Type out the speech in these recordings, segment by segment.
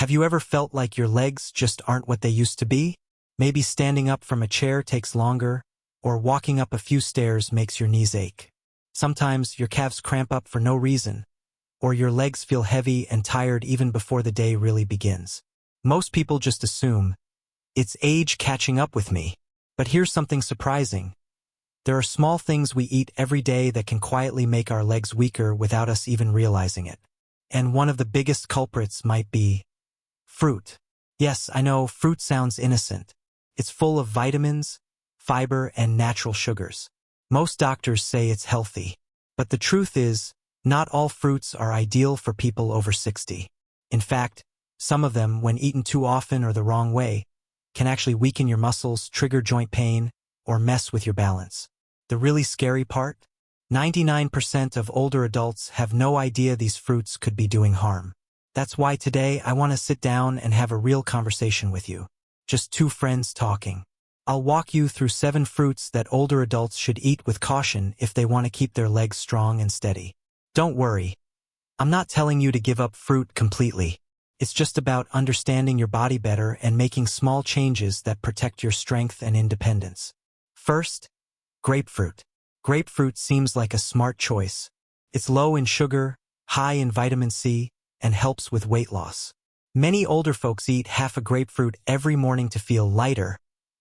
Have you ever felt like your legs just aren't what they used to be? Maybe standing up from a chair takes longer, or walking up a few stairs makes your knees ache. Sometimes your calves cramp up for no reason, or your legs feel heavy and tired even before the day really begins. Most people just assume, it's age catching up with me. But here's something surprising. There are small things we eat every day that can quietly make our legs weaker without us even realizing it. And one of the biggest culprits might be fruit. Yes, I know, fruit sounds innocent. It's full of vitamins, fiber, and natural sugars. Most doctors say it's healthy. But the truth is, not all fruits are ideal for people over 60. In fact, some of them, when eaten too often or the wrong way, can actually weaken your muscles, trigger joint pain, or mess with your balance. The really scary part? 99% of older adults have no idea these fruits could be doing harm. That's why today I want to sit down and have a real conversation with you. Just two friends talking. I'll walk you through 7 fruits that older adults should eat with caution if they want to keep their legs strong and steady. Don't worry. I'm not telling you to give up fruit completely. It's just about understanding your body better and making small changes that protect your strength and independence. First, grapefruit. Grapefruit seems like a smart choice. It's low in sugar, high in vitamin C, and helps with weight loss. Many older folks eat half a grapefruit every morning to feel lighter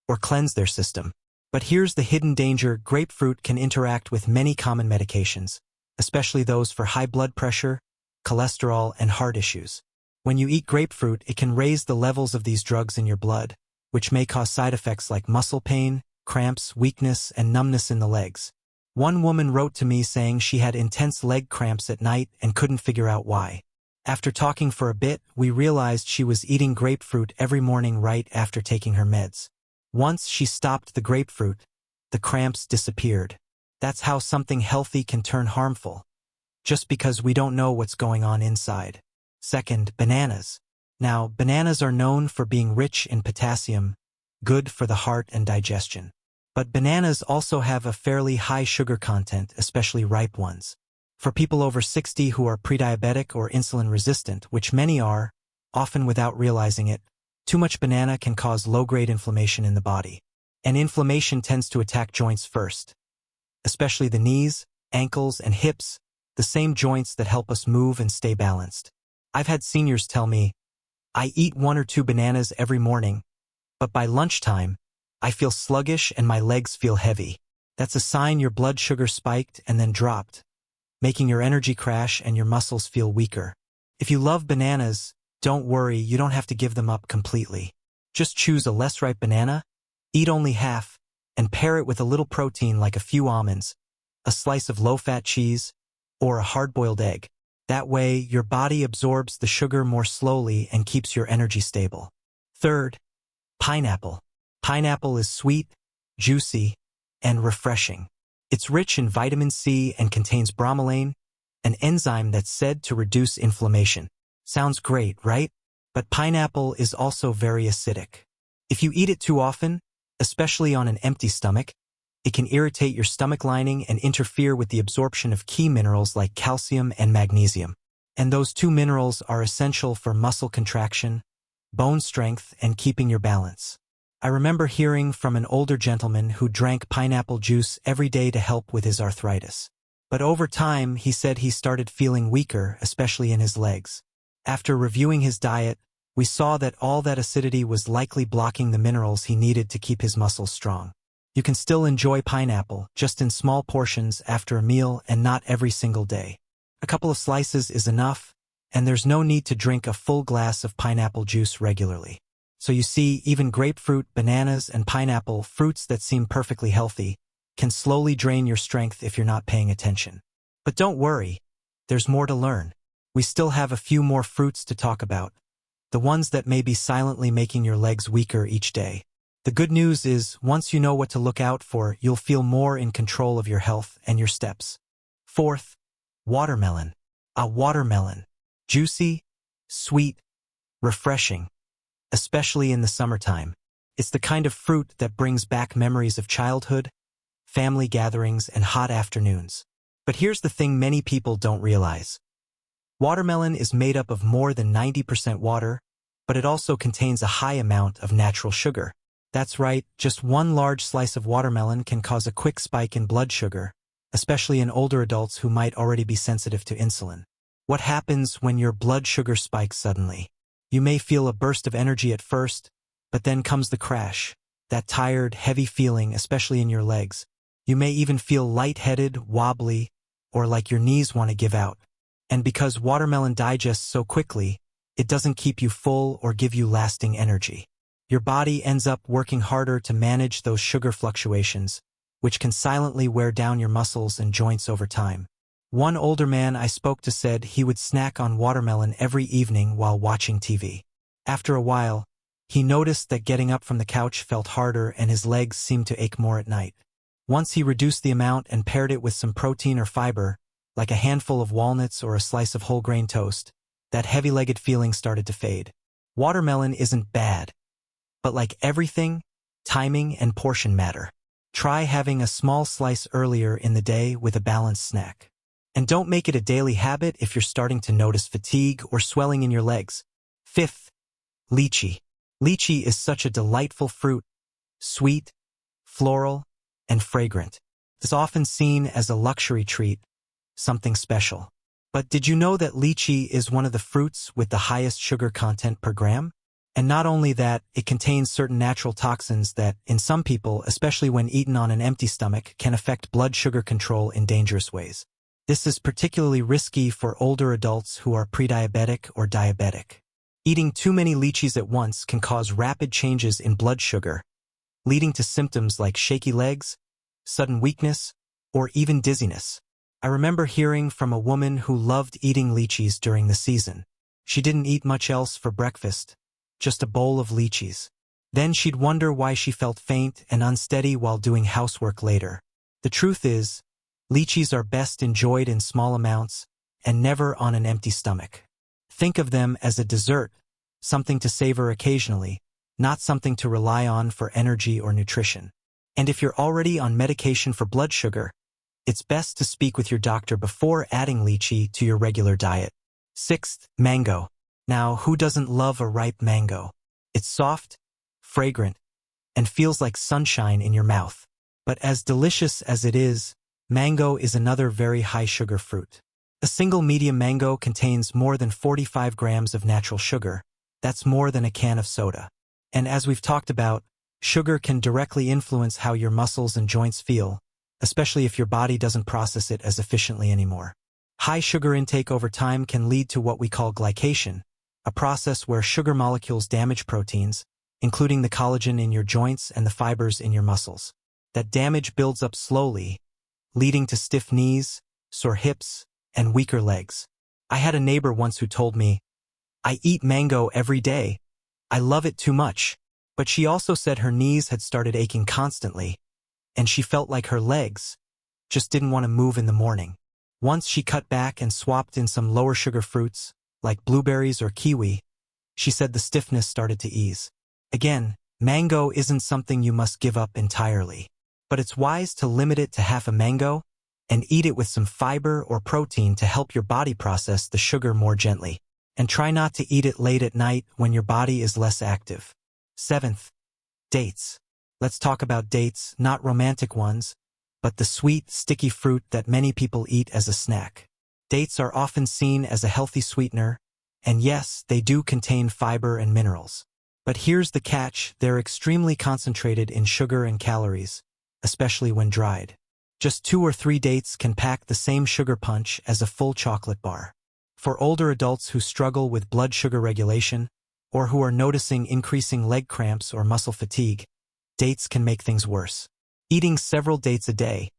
or cleanse their system. But here's the hidden danger: grapefruit can interact with many common medications, especially those for high blood pressure, cholesterol, and heart issues. When you eat grapefruit, it can raise the levels of these drugs in your blood, which may cause side effects like muscle pain, cramps, weakness, and numbness in the legs. One woman wrote to me saying she had intense leg cramps at night and couldn't figure out why. After talking for a bit, we realized she was eating grapefruit every morning right after taking her meds. Once she stopped the grapefruit, the cramps disappeared. That's how something healthy can turn harmful, just because we don't know what's going on inside. Second, bananas. Now, bananas are known for being rich in potassium, good for the heart and digestion. But bananas also have a fairly high sugar content, especially ripe ones. For people over 60 who are pre-diabetic or insulin resistant, which many are, often without realizing it, too much banana can cause low-grade inflammation in the body. And inflammation tends to attack joints first, especially the knees, ankles, and hips, the same joints that help us move and stay balanced. I've had seniors tell me, I eat 1 or 2 bananas every morning, but by lunchtime, I feel sluggish and my legs feel heavy. That's a sign your blood sugar spiked and then dropped, making your energy crash and your muscles feel weaker. If you love bananas, don't worry, you don't have to give them up completely. Just choose a less ripe banana, eat only half, and pair it with a little protein like a few almonds, a slice of low-fat cheese, or a hard-boiled egg. That way, your body absorbs the sugar more slowly and keeps your energy stable. Third, pineapple. Pineapple is sweet, juicy, and refreshing. It's rich in vitamin C and contains bromelain, an enzyme that's said to reduce inflammation. Sounds great, right? But pineapple is also very acidic. If you eat it too often, especially on an empty stomach, it can irritate your stomach lining and interfere with the absorption of key minerals like calcium and magnesium. And those 2 minerals are essential for muscle contraction, bone strength, and keeping your balance. I remember hearing from an older gentleman who drank pineapple juice every day to help with his arthritis. But over time, he said he started feeling weaker, especially in his legs. After reviewing his diet, we saw that all that acidity was likely blocking the minerals he needed to keep his muscles strong. You can still enjoy pineapple, just in small portions after a meal and not every single day. A couple of slices is enough, and there's no need to drink a full glass of pineapple juice regularly. So you see, even grapefruit, bananas, and pineapple, fruits that seem perfectly healthy, can slowly drain your strength if you're not paying attention. But don't worry, there's more to learn. We still have a few more fruits to talk about, the ones that may be silently making your legs weaker each day. The good news is, once you know what to look out for, you'll feel more in control of your health and your steps. Fourth, watermelon. A watermelon. Juicy, sweet, refreshing, especially in the summertime. It's the kind of fruit that brings back memories of childhood, family gatherings, and hot afternoons. But here's the thing many people don't realize. Watermelon is made up of more than 90% water, but it also contains a high amount of natural sugar. That's right, just one large slice of watermelon can cause a quick spike in blood sugar, especially in older adults who might already be sensitive to insulin. What happens when your blood sugar spikes suddenly? You may feel a burst of energy at first, but then comes the crash, that tired, heavy feeling, especially in your legs. You may even feel lightheaded, wobbly, or like your knees want to give out. And because watermelon digests so quickly, it doesn't keep you full or give you lasting energy. Your body ends up working harder to manage those sugar fluctuations, which can silently wear down your muscles and joints over time. One older man I spoke to said he would snack on watermelon every evening while watching TV. After a while, he noticed that getting up from the couch felt harder and his legs seemed to ache more at night. Once he reduced the amount and paired it with some protein or fiber, like a handful of walnuts or a slice of whole grain toast, that heavy-legged feeling started to fade. Watermelon isn't bad, but like everything, timing and portion matter. Try having a small slice earlier in the day with a balanced snack. And don't make it a daily habit if you're starting to notice fatigue or swelling in your legs. Fifth, lychee. Lychee is such a delightful fruit, sweet, floral, and fragrant. It's often seen as a luxury treat, something special. But did you know that lychee is one of the fruits with the highest sugar content per gram? And not only that, it contains certain natural toxins that, in some people, especially when eaten on an empty stomach, can affect blood sugar control in dangerous ways. This is particularly risky for older adults who are prediabetic or diabetic. Eating too many lychees at once can cause rapid changes in blood sugar, leading to symptoms like shaky legs, sudden weakness, or even dizziness. I remember hearing from a woman who loved eating lychees during the season. She didn't eat much else for breakfast, just a bowl of lychees. Then she'd wonder why she felt faint and unsteady while doing housework later. The truth is, lychees are best enjoyed in small amounts and never on an empty stomach. Think of them as a dessert, something to savor occasionally, not something to rely on for energy or nutrition. And if you're already on medication for blood sugar, it's best to speak with your doctor before adding lychee to your regular diet. Sixth, mango. Now, who doesn't love a ripe mango? It's soft, fragrant, and feels like sunshine in your mouth. But as delicious as it is, mango is another very high-sugar fruit. A single medium mango contains more than 45 grams of natural sugar. That's more than a can of soda. And as we've talked about, sugar can directly influence how your muscles and joints feel, especially if your body doesn't process it as efficiently anymore. High sugar intake over time can lead to what we call glycation, a process where sugar molecules damage proteins, including the collagen in your joints and the fibers in your muscles. That damage builds up slowly, leading to stiff knees, sore hips, and weaker legs. I had a neighbor once who told me, "I eat mango every day. I love it too much." But she also said her knees had started aching constantly, and she felt like her legs just didn't want to move in the morning. Once she cut back and swapped in some lower sugar fruits, like blueberries or kiwi, she said the stiffness started to ease. Again, mango isn't something you must give up entirely, but it's wise to limit it to half a mango and eat it with some fiber or protein to help your body process the sugar more gently. And try not to eat it late at night when your body is less active. Seventh, dates. Let's talk about dates, not romantic ones, but the sweet, sticky fruit that many people eat as a snack. Dates are often seen as a healthy sweetener, and yes, they do contain fiber and minerals. But here's the catch, they're extremely concentrated in sugar and calories, especially when dried. Just 2 or 3 dates can pack the same sugar punch as a full chocolate bar. For older adults who struggle with blood sugar regulation, or who are noticing increasing leg cramps or muscle fatigue, dates can make things worse. Eating several dates a day,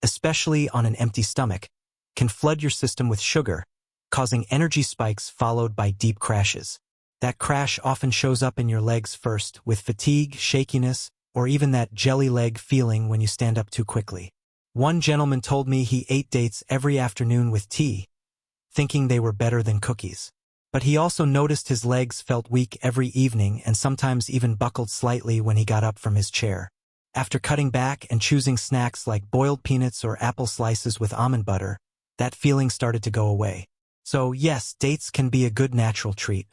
especially on an empty stomach, can flood your system with sugar, causing energy spikes followed by deep crashes. That crash often shows up in your legs first, with fatigue, shakiness, or even that jelly leg feeling when you stand up too quickly. One gentleman told me he ate dates every afternoon with tea, thinking they were better than cookies. But he also noticed his legs felt weak every evening and sometimes even buckled slightly when he got up from his chair. After cutting back and choosing snacks like boiled peanuts or apple slices with almond butter, that feeling started to go away. So yes, dates can be a good natural treat.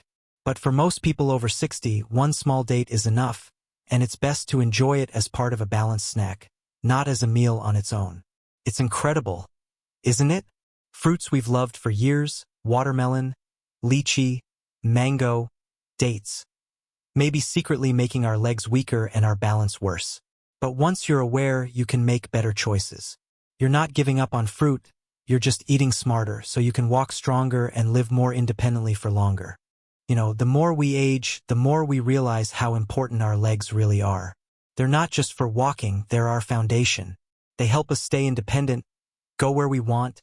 But for most people over 60, one small date is enough, and it's best to enjoy it as part of a balanced snack, not as a meal on its own. It's incredible, isn't it? Fruits we've loved for years, watermelon, lychee, mango, dates, maybe secretly making our legs weaker and our balance worse. But once you're aware, you can make better choices. You're not giving up on fruit, you're just eating smarter so you can walk stronger and live more independently for longer. The more we age, the more we realize how important our legs really are. They're not just for walking, they're our foundation. They help us stay independent, go where we want,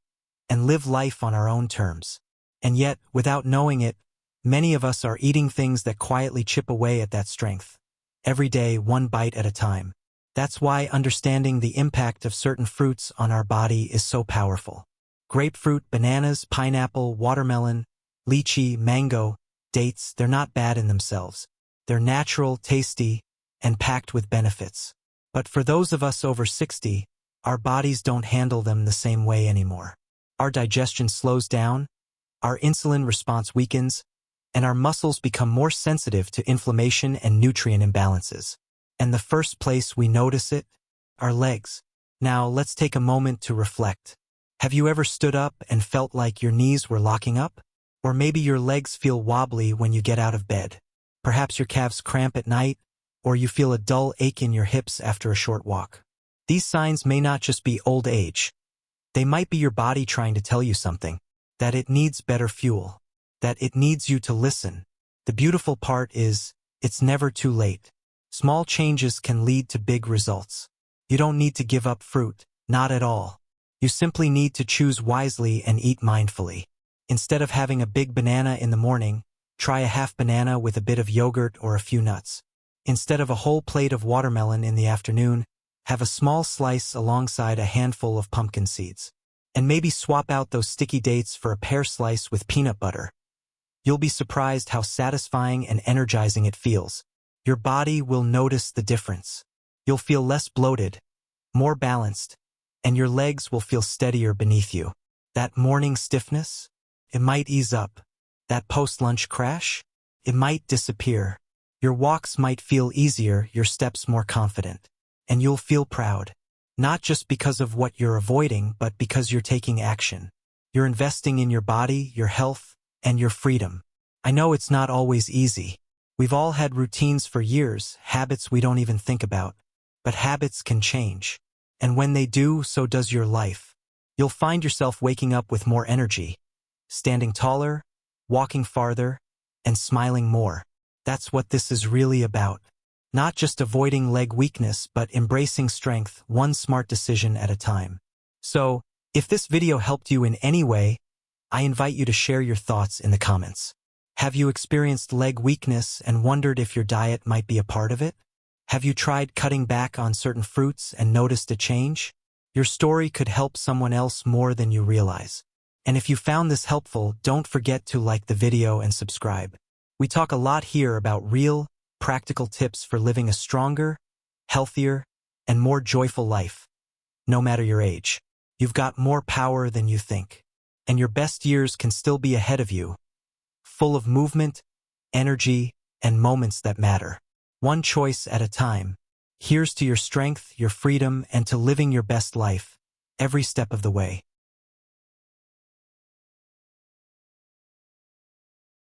and live life on our own terms. And yet, without knowing it, many of us are eating things that quietly chip away at that strength. Every day, one bite at a time. That's why understanding the impact of certain fruits on our body is so powerful. Grapefruit, bananas, pineapple, watermelon, lychee, mango, dates, they're not bad in themselves. They're natural, tasty, and packed with benefits. But for those of us over 60, our bodies don't handle them the same way anymore. Our digestion slows down, our insulin response weakens, and our muscles become more sensitive to inflammation and nutrient imbalances. And the first place we notice it? Our legs. Now, let's take a moment to reflect. Have you ever stood up and felt like your knees were locking up? Or maybe your legs feel wobbly when you get out of bed. Perhaps your calves cramp at night, or you feel a dull ache in your hips after a short walk. These signs may not just be old age. They might be your body trying to tell you something, that it needs better fuel, that it needs you to listen. The beautiful part is, it's never too late. Small changes can lead to big results. You don't need to give up fruit, not at all. You simply need to choose wisely and eat mindfully. Instead of having a big banana in the morning, try a half banana with a bit of yogurt or a few nuts. Instead of a whole plate of watermelon in the afternoon, have a small slice alongside a handful of pumpkin seeds. And maybe swap out those sticky dates for a pear slice with peanut butter. You'll be surprised how satisfying and energizing it feels. Your body will notice the difference. You'll feel less bloated, more balanced, and your legs will feel steadier beneath you. That morning stiffness? It might ease up. That post-lunch crash? It might disappear. Your walks might feel easier, your steps more confident. And you'll feel proud. Not just because of what you're avoiding, but because you're taking action. You're investing in your body, your health, and your freedom. I know it's not always easy. We've all had routines for years, habits we don't even think about. But habits can change. And when they do, so does your life. You'll find yourself waking up with more energy, standing taller, walking farther, and smiling more. That's what this is really about. Not just avoiding leg weakness, but embracing strength, one smart decision at a time. So, if this video helped you in any way, I invite you to share your thoughts in the comments. Have you experienced leg weakness and wondered if your diet might be a part of it? Have you tried cutting back on certain fruits and noticed a change? Your story could help someone else more than you realize. And if you found this helpful, don't forget to like the video and subscribe. We talk a lot here about real, practical tips for living a stronger, healthier, and more joyful life. No matter your age, you've got more power than you think. And your best years can still be ahead of you, full of movement, energy, and moments that matter. One choice at a time. Here's to your strength, your freedom, and to living your best life, every step of the way.